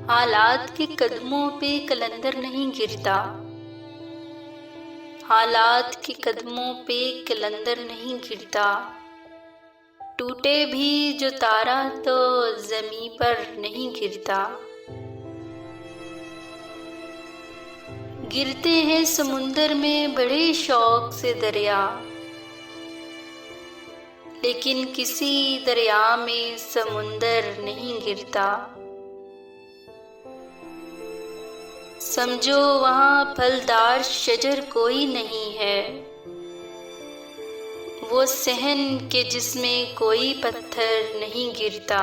हालात के कदमों पे कलंदर नहीं गिरता, हालात के कदमों पे कलंदर नहीं गिरता। टूटे भी जो तारा तो ज़मीं पर नहीं गिरता। गिरते हैं समुंदर में बड़े शौक से दरिया, लेकिन किसी दरिया में समुंदर नहीं गिरता। समझो वहाँ फलदार शजर कोई नहीं है, वो सहन के जिसमें कोई पत्थर नहीं गिरता।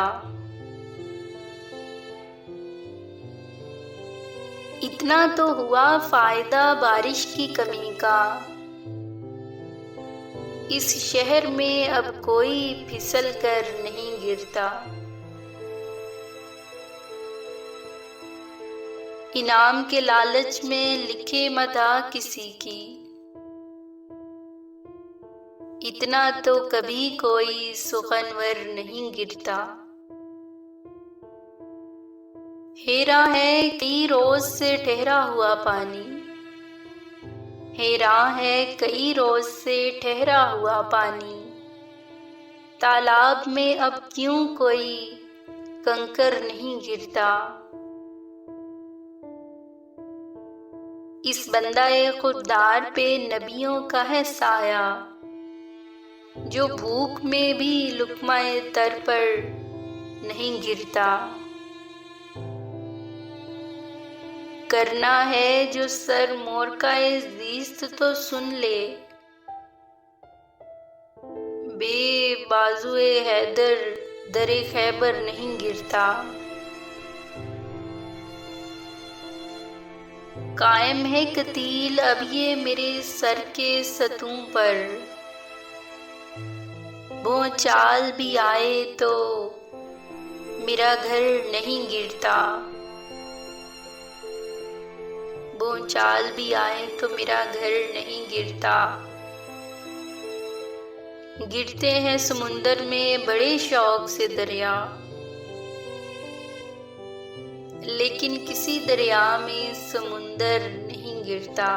इतना तो हुआ फायदा बारिश की कमी का, इस शहर में अब कोई फिसल कर नहीं गिरता। इनाम के लालच में लिखे मदा किसी की, इतना तो कभी कोई सुखनवर नहीं गिरता। हेरा है कई रोज से ठहरा हुआ पानी, हेरा है कई रोज से ठहरा हुआ पानी। तालाब में अब क्यों कोई कंकर नहीं गिरता। इस बंदाए खुददार पे नबियों का है साया, जो भूख में भी लुक़्माए तर पर नहीं गिरता। करना है जो सर मोर का ज़ीस्त तो सुन ले, बेबाजुए हैदर दरे खैबर नहीं गिरता। कायम है कतील अब ये मेरे सर के सतूं पर, भूचाल भी आए तो मेरा घर नहीं गिरता। भूचाल भी आए तो मेरा घर नहीं गिरता। गिरते हैं समुंदर में बड़े शौक से दरिया, लेकिन किसी दरिया में समुंदर नहीं गिरता।